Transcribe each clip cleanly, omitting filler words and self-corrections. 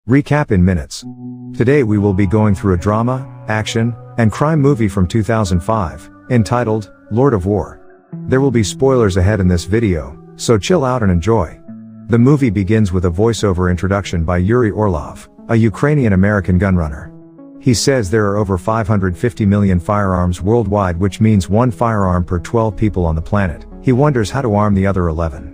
Recap in minutes. Today we will be going through a drama, action, and crime movie from 2005, entitled, Lord of War. There will be spoilers ahead in this video, so chill out and enjoy. The movie begins with a voiceover introduction by Yuri Orlov, a Ukrainian-American gunrunner. He says there are over 550 million firearms worldwide, which means one firearm per 12 people on the planet. He wonders how to arm the other 11.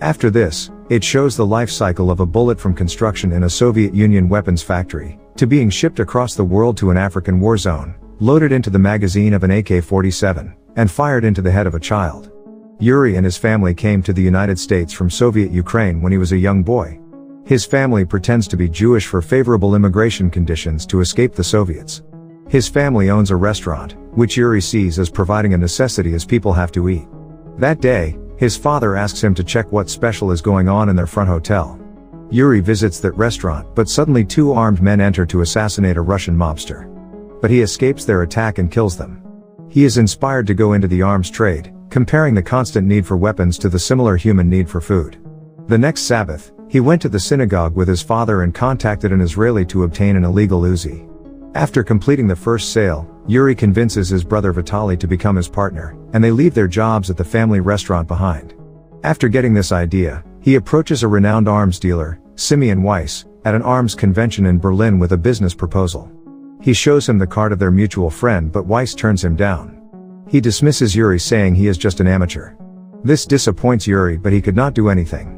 After this, it shows the life cycle of a bullet from construction in a Soviet Union weapons factory, to being shipped across the world to an African war zone, loaded into the magazine of an AK-47, and fired into the head of a child. Yuri and his family came to the United States from Soviet Ukraine when he was a young boy. His family pretends to be Jewish for favorable immigration conditions to escape the Soviets. His family owns a restaurant, which Yuri sees as providing a necessity as people have to eat. That day, his father asks him to check what special is going on in their front hotel. Yuri visits that restaurant, but suddenly two armed men enter to assassinate a Russian mobster. But he escapes their attack and kills them. He is inspired to go into the arms trade, comparing the constant need for weapons to the similar human need for food. The next Sabbath, he went to the synagogue with his father and contacted an Israeli to obtain an illegal Uzi. After completing the first sale, Yuri convinces his brother Vitaly to become his partner, and they leave their jobs at the family restaurant behind. After getting this idea, he approaches a renowned arms dealer, Simeon Weiss, at an arms convention in Berlin with a business proposal. He shows him the card of their mutual friend, but Weiss turns him down. He dismisses Yuri, saying he is just an amateur. This disappoints Yuri, but he could not do anything.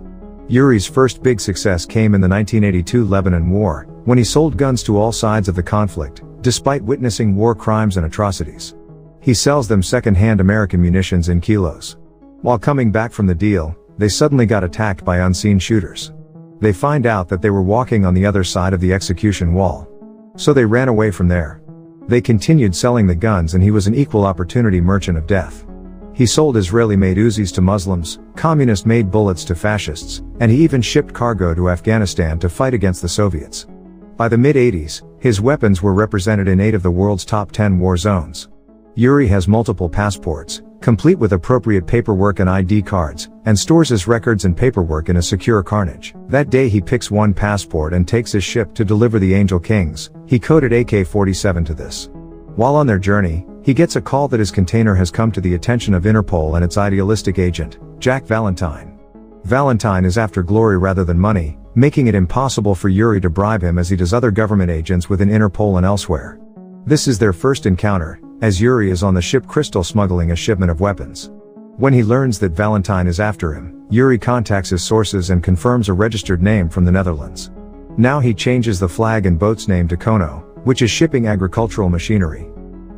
Yuri's first big success came in the 1982 Lebanon War, when he sold guns to all sides of the conflict, despite witnessing war crimes and atrocities. He sells them second-hand American munitions in kilos. While coming back from the deal, they suddenly got attacked by unseen shooters. They find out that they were walking on the other side of the execution wall. So they ran away from there. They continued selling the guns, and he was an equal opportunity merchant of death. He sold Israeli-made Uzis to Muslims, communist-made bullets to fascists, and he even shipped cargo to Afghanistan to fight against the Soviets. By the mid-80s, his weapons were represented in 8 of the world's top 10 war zones. Yuri has multiple passports, complete with appropriate paperwork and ID cards, and stores his records and paperwork in a secure carnage. That day he picks one passport and takes his ship to deliver the Angel Kings. He coded AK-47 to this. While on their journey, he gets a call that his container has come to the attention of Interpol and its idealistic agent, Jack Valentine. Valentine is after glory rather than money, making it impossible for Yuri to bribe him as he does other government agents within Interpol and elsewhere. This is their first encounter, as Yuri is on the ship Crystal smuggling a shipment of weapons. When he learns that Valentine is after him, Yuri contacts his sources and confirms a registered name from the Netherlands. Now he changes the flag and boat's name to Kono, which is shipping agricultural machinery.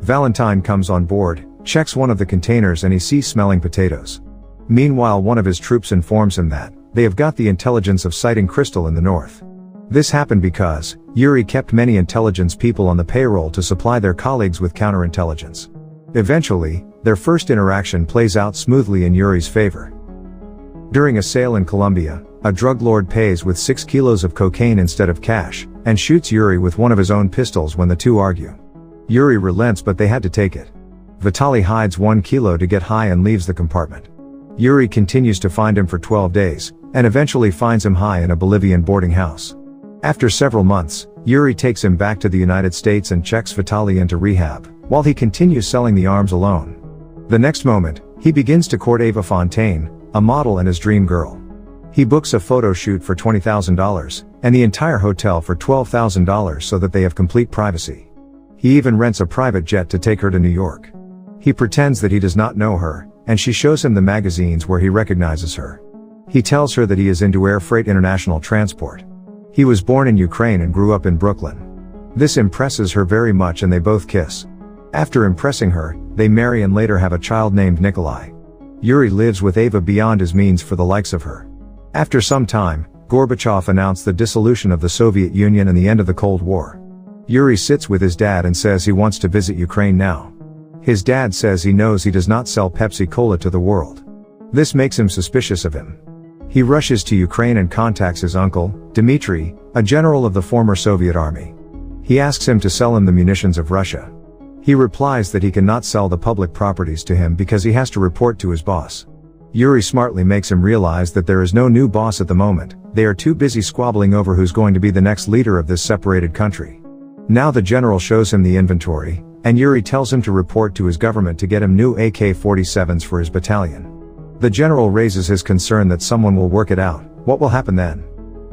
Valentine comes on board, checks one of the containers, and he sees smelling potatoes. Meanwhile, one of his troops informs him that they have got the intelligence of sighting Crystal in the north. This happened because Yuri kept many intelligence people on the payroll to supply their colleagues with counterintelligence. Eventually, their first interaction plays out smoothly in Yuri's favor. During a sale in Colombia, a drug lord pays with 6 kilos of cocaine instead of cash, and shoots Yuri with one of his own pistols when the two argue. Yuri relents, but they had to take it. Vitaly hides 1 kilo to get high and leaves the compartment. Yuri continues to find him for 12 days, and eventually finds him high in a Bolivian boarding house. After several months, Yuri takes him back to the United States and checks Vitaly into rehab, while he continues selling the arms alone. The next moment, he begins to court Ava Fontaine, a model and his dream girl. He books a photo shoot for $20,000, and the entire hotel for $12,000 so that they have complete privacy. He even rents a private jet to take her to New York. He pretends that he does not know her, and she shows him the magazines where he recognizes her. He tells her that he is into air freight international transport. He was born in Ukraine and grew up in Brooklyn. This impresses her very much, and they both kiss. After impressing her, they marry and later have a child named Nikolai. Yuri lives with Ava beyond his means for the likes of her. After some time, Gorbachev announced the dissolution of the Soviet Union and the end of the Cold War. Yuri sits with his dad and says he wants to visit Ukraine now. His dad says he knows he does not sell Pepsi Cola to the world. This makes him suspicious of him. He rushes to Ukraine and contacts his uncle, Dmitry, a general of the former Soviet army. He asks him to sell him the munitions of Russia. He replies that he cannot sell the public properties to him because he has to report to his boss. Yuri smartly makes him realize that there is no new boss at the moment. They are too busy squabbling over who's going to be the next leader of this separated country. Now the general shows him the inventory, and Yuri tells him to report to his government to get him new AK-47s for his battalion. The general raises his concern that someone will work it out. What will happen then?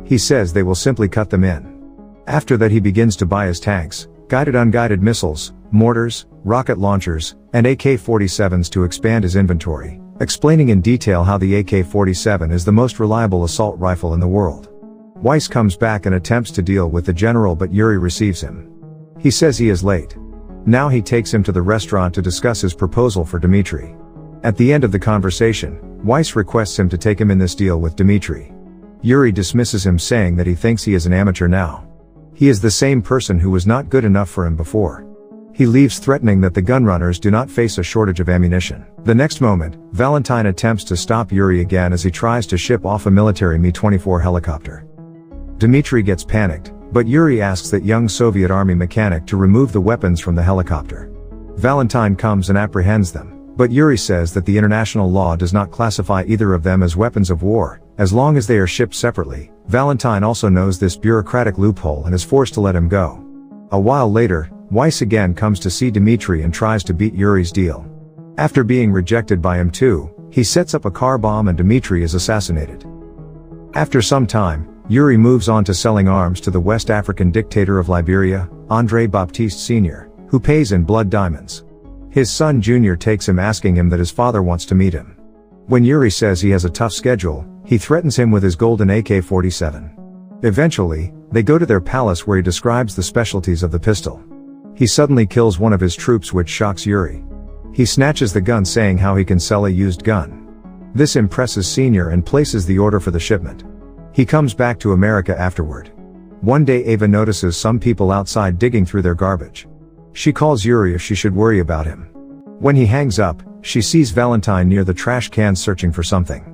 He says they will simply cut them in. After that he begins to buy his tanks, guided unguided missiles, mortars, rocket launchers, and AK-47s to expand his inventory, explaining in detail how the AK-47 is the most reliable assault rifle in the world. Weiss comes back and attempts to deal with the general, but Yuri receives him. He says he is late. Now he takes him to the restaurant to discuss his proposal for Dmitri. At the end of the conversation, Weiss requests him to take him in this deal with Dmitri. Yuri dismisses him, saying that he thinks he is an amateur now. He is the same person who was not good enough for him before. He leaves, threatening that the gunrunners do not face a shortage of ammunition. The next moment, Valentine attempts to stop Yuri again as he tries to ship off a military Mi-24 helicopter. Dmitri gets panicked, but Yuri asks that young Soviet army mechanic to remove the weapons from the helicopter. Valentine comes and apprehends them, but Yuri says that the international law does not classify either of them as weapons of war, as long as they are shipped separately. Valentine also knows this bureaucratic loophole and is forced to let him go. A while later, Weiss again comes to see Dmitri and tries to beat Yuri's deal. After being rejected by him too, he sets up a car bomb and Dmitri is assassinated. After some time, Yuri moves on to selling arms to the West African dictator of Liberia, André Baptiste Sr., who pays in blood diamonds. His son Junior takes him, asking him that his father wants to meet him. When Yuri says he has a tough schedule, he threatens him with his golden AK-47. Eventually, they go to their palace where he describes the specialties of the pistol. He suddenly kills one of his troops, which shocks Yuri. He snatches the gun, saying how he can sell a used gun. This impresses Senior and places the order for the shipment. He comes back to America afterward. One day Ava notices some people outside digging through their garbage. She calls Yuri if she should worry about him. When he hangs up, she sees Valentine near the trash can searching for something.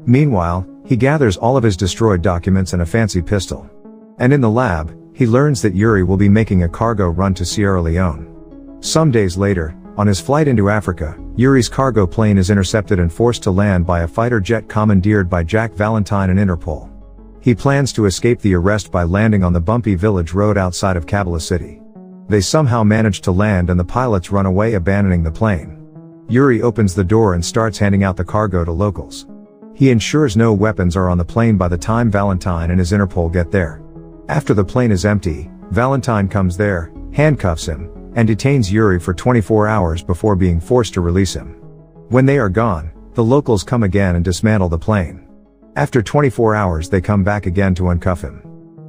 Meanwhile, he gathers all of his destroyed documents and a fancy pistol. And in the lab, he learns that Yuri will be making a cargo run to Sierra Leone. Some days later, on his flight into Africa, Yuri's cargo plane is intercepted and forced to land by a fighter jet commandeered by Jack Valentine and Interpol. He plans to escape the arrest by landing on the bumpy village road outside of Kabbalah City. They somehow manage to land and the pilots run away, abandoning the plane. Yuri opens the door and starts handing out the cargo to locals. He ensures no weapons are on the plane by the time Valentine and his Interpol get there. After the plane is empty, Valentine comes there, handcuffs him, and detains Yuri for 24 hours before being forced to release him. When they are gone, the locals come again and dismantle the plane. After 24 hours they come back again to uncuff him.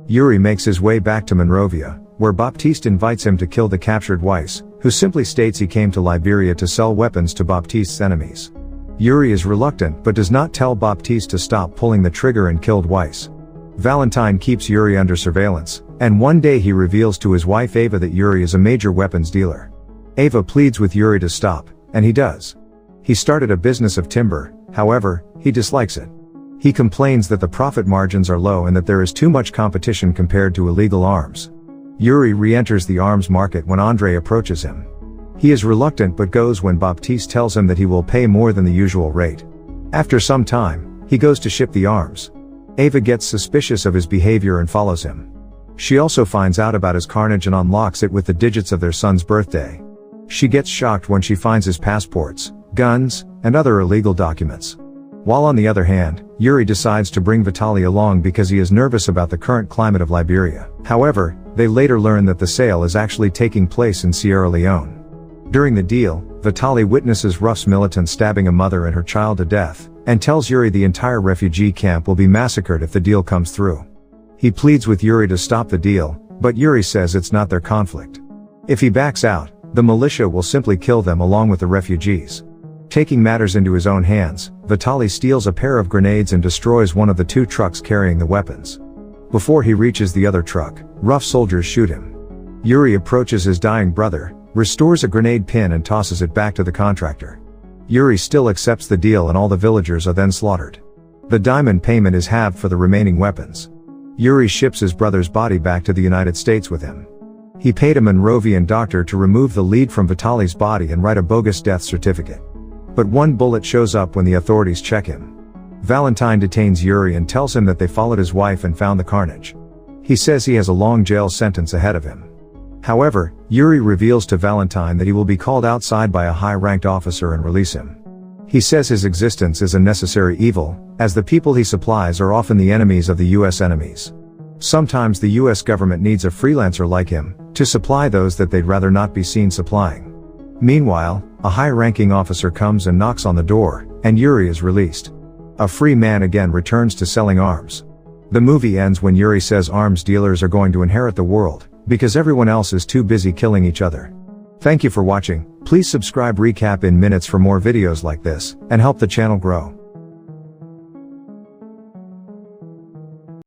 Yuri makes his way back to Monrovia, where Baptiste invites him to kill the captured Weiss, who simply states he came to Liberia to sell weapons to Baptiste's enemies. Yuri is reluctant but does not tell Baptiste to stop pulling the trigger and killed Weiss. Valentine keeps Yuri under surveillance, and one day he reveals to his wife Ava that Yuri is a major weapons dealer. Ava pleads with Yuri to stop, and he does. He started a business of timber, however, he dislikes it. He complains that the profit margins are low and that there is too much competition compared to illegal arms. Yuri re-enters the arms market when Andre approaches him. He is reluctant but goes when Baptiste tells him that he will pay more than the usual rate. After some time, he goes to ship the arms. Ava gets suspicious of his behavior and follows him. She also finds out about his carnage and unlocks it with the digits of their son's birthday. She gets shocked when she finds his passports, guns, and other illegal documents. While on the other hand, Yuri decides to bring Vitaly along because he is nervous about the current climate of Liberia. However, they later learn that the sale is actually taking place in Sierra Leone. During the deal, Vitaly witnesses Ruff's militants stabbing a mother and her child to death, and tells Yuri the entire refugee camp will be massacred if the deal comes through. He pleads with Yuri to stop the deal, but Yuri says it's not their conflict. If he backs out, the militia will simply kill them along with the refugees. Taking matters into his own hands, Vitaly steals a pair of grenades and destroys one of the two trucks carrying the weapons. Before he reaches the other truck, rough soldiers shoot him. Yuri approaches his dying brother, restores a grenade pin and tosses it back to the contractor. Yuri still accepts the deal and all the villagers are then slaughtered. The diamond payment is halved for the remaining weapons. Yuri ships his brother's body back to the United States with him. He paid a Monrovian doctor to remove the lead from Vitaly's body and write a bogus death certificate. But one bullet shows up when the authorities check him. Valentine detains Yuri and tells him that they followed his wife and found the carnage. He says he has a long jail sentence ahead of him. However, Yuri reveals to Valentine that he will be called outside by a high-ranked officer and release him. He says his existence is a necessary evil, as the people he supplies are often the enemies of the US enemies. Sometimes the US government needs a freelancer like him, to supply those that they'd rather not be seen supplying. Meanwhile, a high-ranking officer comes and knocks on the door, and Yuri is released. A free man again returns to selling arms. The movie ends when Yuri says arms dealers are going to inherit the world, because everyone else is too busy killing each other. Thank you for watching. Please subscribe recap in minutes for more videos like this, and help the channel grow.